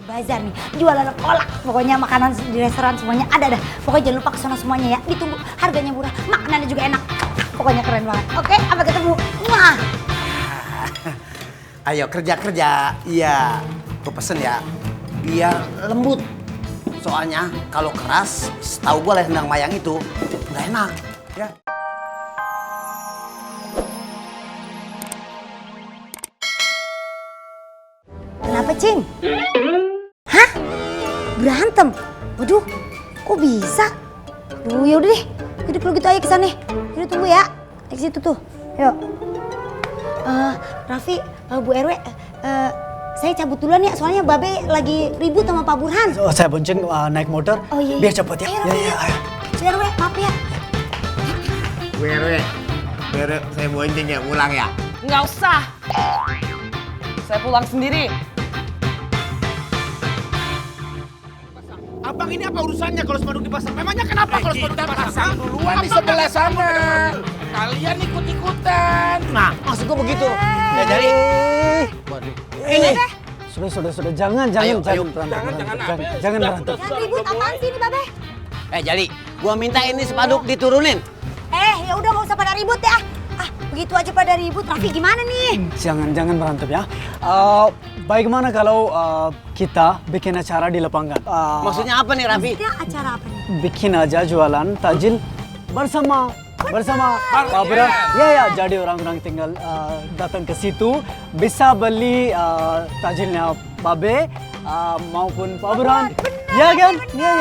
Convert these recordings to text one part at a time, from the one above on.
bazar nih, jualan kolak. Pokoknya makanan di restoran semuanya ada dah. Pokoknya jangan lupa kesana semuanya ya. Ditunggu, harganya murah, makanannya juga enak. Pokoknya keren banget. Oke, sampai ketemu. Wah. Ayo kerja. Iya, gue pesen ya. Biar lembut. Soalnya kalau keras, setahu gue lendang mayang itu nggak enak. Ya. Kenapa, Cing? Hah? Berantem? Waduh, kok bisa? Duh, yaudah deh. Yaudah kalau gitu ayo ke sana. Yaudah tunggu ya. Di situ tuh. Yuk. Raffi, Bu RW, saya cabut duluan ya. Soalnya Babe lagi ribut sama Pak Burhan. Oh, saya bonceng naik motor. Oh iya. Biar cepet ya. Ayo, Raffi. Ya, ayo. Bu RW, maaf ya. Bu RW, saya bonceng ya, pulang ya? Nggak usah. Saya pulang sendiri. Abang ini apa urusannya kalau spanduk dipasang? Memangnya kenapa kalau spanduk dipasang? Duluan di sebelah sana. Kalian ikut-ikutan. Nah, maksud gua begitu. Ya jadi. Ini. Sudah. Jangan berantem. Jangan berantem. Jangan ribut, apaan sih ini Babe? Jali, gua minta ini spanduk diturunin. Ya udah nggak usah pada ribut ya. Begitu aja pada ribut, Raffi gimana nih? Jangan berantem ya. Bagaimana kalau kita bikin acara di lapangan? Maksudnya apa nih, Raffi? Maksudnya acara apa nih? Bikin aja jualan takjil bersama Pak Burhan. Ya, jadi orang-orang tinggal datang ke situ bisa beli takjilnya Babe maupun Pak Burhan. Ya kan? Ya.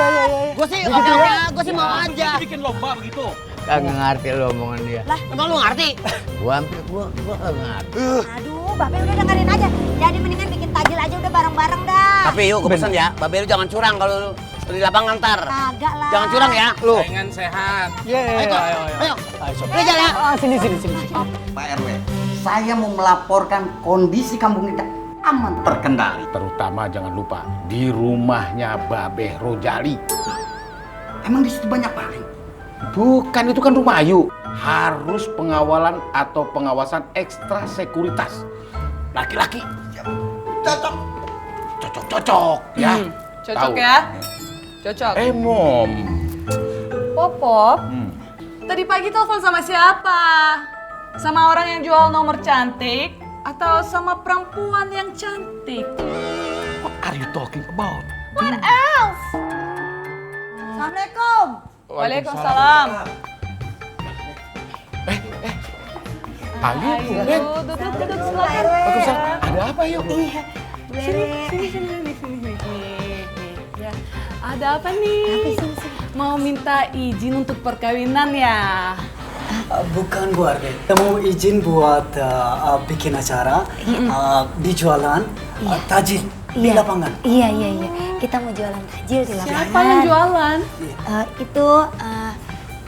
Gua sih Begitu oke, ya? gua sih mau aja. Bikin lomba begitu. Kagak ngerti lo omongan dia. Lah, Emang lu ngerti? Gua kagak ngerti. aduh, Babe udah dengerin aja. Jadi mendingan bikin tajil aja udah bareng-bareng dah. Tapi yuk, gua pesen ya, Babe lu jangan curang kalau lu di lapangan ntar. Kagak lah. Jangan curang ya, lu. Saingan sehat. Ayo. Ayo, coba. Udah jalan ya. Sini. Pak RW, saya mau melaporkan kondisi kampung kita aman terkendali. Terutama jangan lupa di rumahnya Babeh Rojali. Emang di situ banyak maling? Bukan, itu kan rumah Ayu. Harus pengawalan atau pengawasan ekstra sekuritas. Laki-laki. Cocok ya. Cocok Tahu. ya? Cocok. Mom. Popop, tadi pagi telepon sama siapa? Sama orang yang jual nomor cantik? Atau sama perempuan yang cantik? What are you talking about? What else? Assalamualaikum. Waalaikumsalam. Ayu, Ben. Duduk, silakan. Waalaikumsalam. Ada apa yuk? Iya, Bu RW. Sini. Ya. Ada apa nih? Mau minta izin untuk perkawinan ya? Bukan Bu RW. Kita mau izin buat bikin acara di jualan tajil di lapangan. Iya. Kita mau jualan tajil di lapangan. Siapa yang jualan? Itu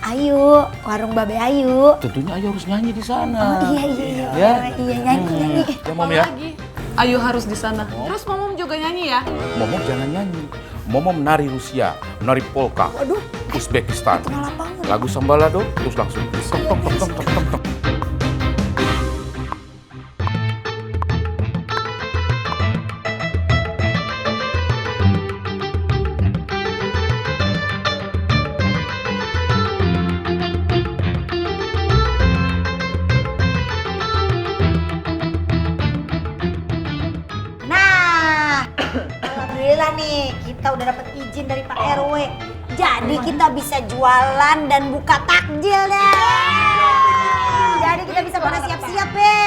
Ayu, warung Babe Ayu. Tentunya Ayu harus nyanyi di sana. Oh iya. Ya. Iya, nyanyi. Ya, Mom ya. Lagi. Ayu harus di sana. Terus Momom juga nyanyi ya? Momom jangan nyanyi. Momom menari Rusia, menari polka. Waduh, Uzbekistan. malah banget. Lagu Sambalado terus langsung tok. Nah, alhamdulillah nih kita udah dapet izin dari Pak RW. Jadi kita bisa jualan dan buka takjil deh. Jadi kita bisa pada siap-siap ya.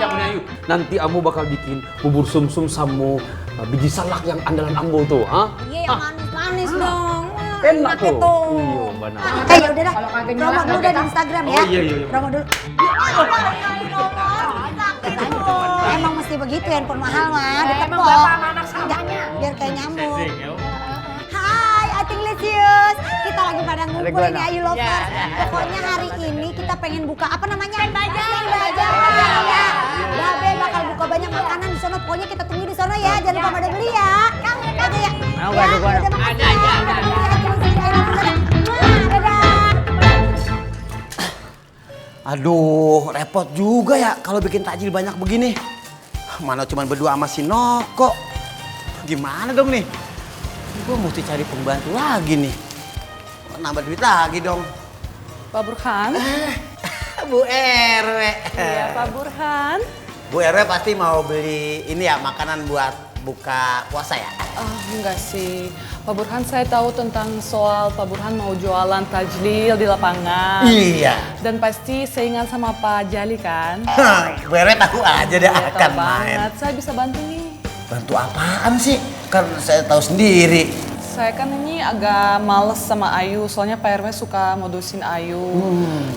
Siap nih Ayu. Nanti Ambo bakal bikin bubur sumsum sama biji salak yang andalan Ambo tuh, ha? Iya, yang manis-manis dong. Wah, Enak ya tuh. Iya, benar. Ya udah dah. Promo dulu dah di Instagram ya. Oh, iya. Promo dulu. Emang mesti begitu handphone mahal mah. Emang bapak anak samanya. Biar kayak nyambung. Hai, Ating Lesius. Kita lagi pada ngumpul ini Ayu Lovers. Pokoknya hari ini kita pengen buka apa namanya? Baja. Ya. Babe bakal buka banyak makanan di sana. Pokoknya kita tunggu di sana ya. Jangan lupa pada beli ya. Ada ya. Ada aja. Aduh, repot juga ya kalau bikin takjil banyak begini. Mana cuma berdua sama si Noko. Gimana dong nih? Gue mesti cari pembantu lagi nih. Nambah duit lagi dong. Pak Burhan? Bu RW. Iya, Pak Burhan. Bu RW pasti mau beli ini ya, makanan buat buka puasa ya? Enggak sih. Pak Burhan, saya tahu tentang soal Pak Burhan mau jualan tajlil di lapangan. Iya. Dan pasti seingat sama Pak Jali kan? Bu RW tahu aja deh Saya akan tahu main. banget. Saya bisa bantu nih. Bantu apaan sih? Kan saya tahu sendiri. Saya kan ini agak males sama Ayu, soalnya Pak RW suka modusin Ayu.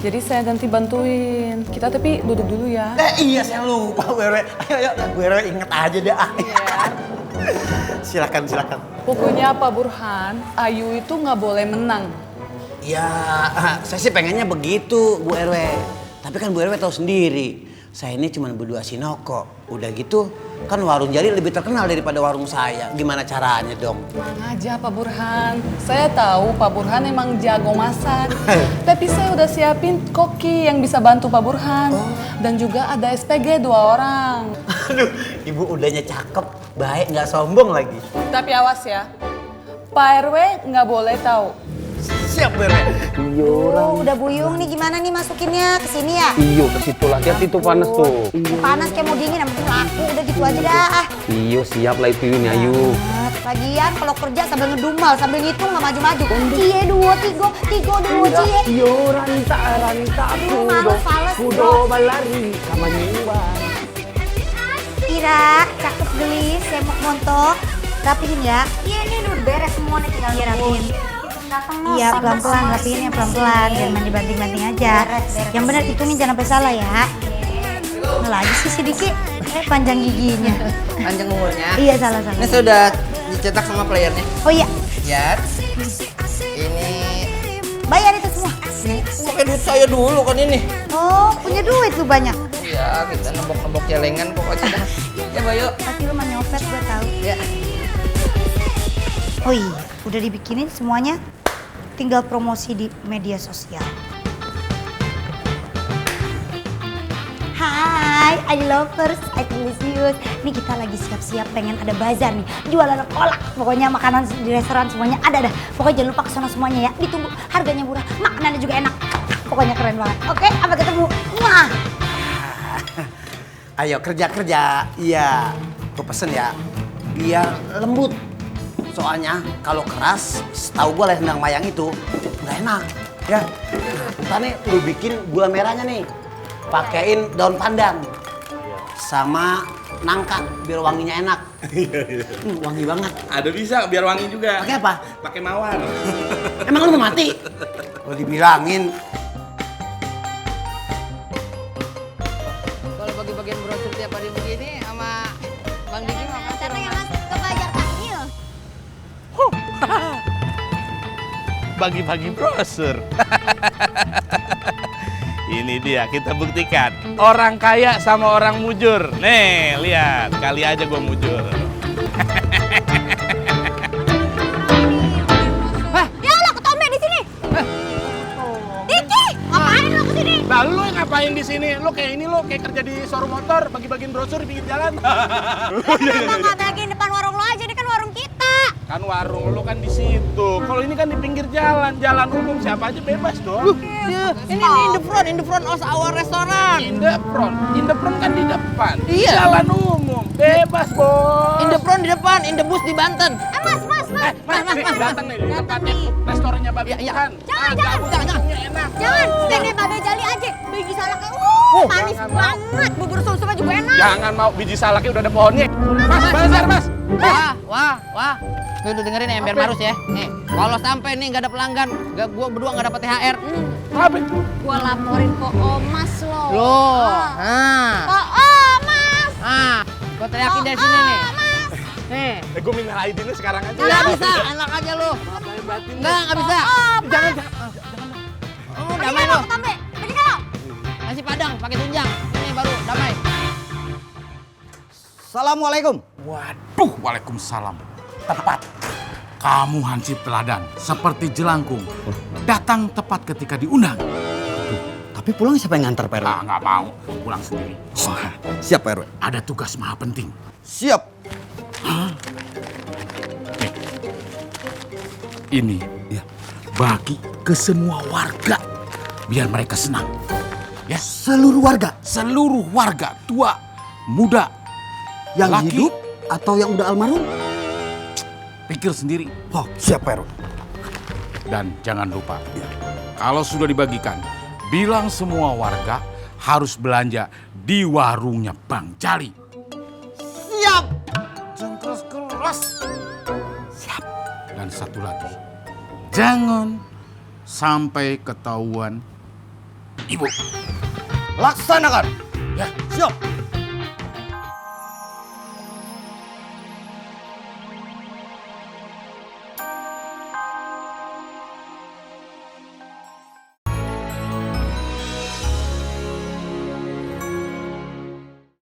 Jadi saya nanti bantuin. Kita tapi duduk dulu ya. Iya, saya lupa Bu RW. Ayo, Bu RW inget aja deh. Iya. Silakan. Pokoknya Pak Burhan, Ayu itu nggak boleh menang. Ya, saya sih pengennya begitu Bu RW. Tapi kan Bu RW tahu sendiri, saya ini cuma berdua sinoko. Udah gitu, kan warung Jali lebih terkenal daripada warung saya. Gimana caranya dong? Tenang aja Pak Burhan. Saya tahu Pak Burhan emang jago masak. Tapi saya udah siapin koki yang bisa bantu Pak Burhan. Dan juga ada SPG 2 orang. Aduh, ibu udahnya cakep, baik, nggak sombong lagi. Tapi awas ya, Pak RW nggak boleh tahu. Siap Bu RW. Oh, udah buyung nih, gimana nih masukinnya ke sini ya? Iyo ke situ lah, lihat itu panas tuh. Panas kayak mau dingin, yang penting laku, udah gitu aja dah. Iyo siap lah itu ini Ayu. Lagian kalau kerja sambil ngedumal, sambil ngitung nggak maju-maju. Cie 2, 3 cie. Iyo ranta Aduh, malu fales bro. balari sama nyumbang. Ira, cakep gelis, saya mau montok. Rapihin ya. Iya, ini udah beres semua nih, tinggal rapihin. Iya, pelan-pelan, rapihin ya pelan-pelan. Jangan main dibanting-banting aja. Yang benar hitungin jangan sampai salah ya. Nah, lagi sih si Diki, panjang giginya. Panjang umurnya. Iya, salah. Ini sudah dicetak sama playernya. Oh iya, Lihat. Ini bayar itu semua. pakai duit saya dulu kan ini. Oh, punya duit lu banyak. Iya, kita nembok-nembok celengan pokoknya dah. Ya, Bayu. Pasti lu mah nyopet, gue tahu. Ya. Oh iya, udah dibikinin semuanya. Tinggal promosi di media sosial. Hai, I lovers, I delicious. Nih kita lagi siap-siap pengen ada bazar nih. Jualan kolak. Pokoknya makanan di restoran semuanya ada dah. Pokoknya jangan lupa kesana semuanya ya. Ditunggu, harganya murah, makanannya juga enak. Pokoknya keren banget. Oke, sampai ketemu. Wah. Ayo kerja. Iya, gue pesen ya. Biar lembut. Soalnya kalau keras, setahu gue lendang mayang itu nggak enak. Ya, ntar nih lu bikin gula merahnya nih. Pakein daun pandan. Sama nangka biar wanginya enak. Wangi banget. Ada bisa biar wangi juga. Pakai apa? Pakai mawar. Emang lu mau mati? Kalau dibilangin. Kalau bagi-bagian brosur tiap hari begini sama Bang Diki mah kasih Tapi Mas kebajar takjil. Bagi-bagi brosur. Ini dia, kita buktikan. Orang kaya sama orang mujur. Nih, lihat. Kali aja gua mujur. Ya Allah, ketombe di sini. Diki, ngapain lu kesini? Nah, lu yang ngapain di sini? Lu kayak ini lu kayak kerja di showroom motor, bagi-bagiin brosur di pinggir jalan. Kenapa nggak bagiin depan warung lo aja? Ini kan warung kita. Kan warung lu kan di situ. Kalau ini kan di pinggir jalan, jalan umum siapa aja bebas dong. Ini in the front of our restaurant. In the front kan di depan. Iya. Jalan umum, bebas bos. In the front di depan, in the bus di Banten. Mas. Nih, datang nih, tempatnya restorannya Babi Ya, ya. Burhan. Jangan. Enak. Jangan, steaknya Babe Jali aja. Biji salaknya, manis banget. Bubur sum-sumnya juga enak. Jangan mau biji salaknya udah ada pohonnya. Mas, bazar mas. Wah. Tuh dengerin ya, biar marus ya. Nih, kalau sampai nih nggak ada pelanggan, gua berdua nggak dapat THR. Apa? Gua laporin ke Omas lo. Loh, Ke Omas. gua teriakin dari sini nih. Nih, Gue minta ID-nya sekarang aja. nggak bisa, enak aja lu. Nggak bisa. Jangan. Damai lu. Ketombe, pergi kau. Nasi Padang pakai tunjang. Ini baru damai. Assalamualaikum. Waduh, waalaikumsalam. Tepat. Kamu hansip teladan, seperti jelangkung. Datang tepat ketika diundang. Tapi pulang siapa yang ngantar Pak RW? Nggak mau, pulang sendiri. Siap Pak RW. Ada tugas maha penting. Siap. ini bagi ke semua warga biar mereka senang. Ya, Seluruh warga seluruh warga, tua, muda, yang laki, hidup atau yang udah almarhum? pikir sendiri. Oh, siap Pak RW. Dan jangan lupa, kalau sudah dibagikan, bilang semua warga harus belanja di warungnya Bang Jali. Siap. Jangan keras-keras. Dan satu lagi, jangan sampai ketahuan Ibu. Laksanakan. Ya, Siap.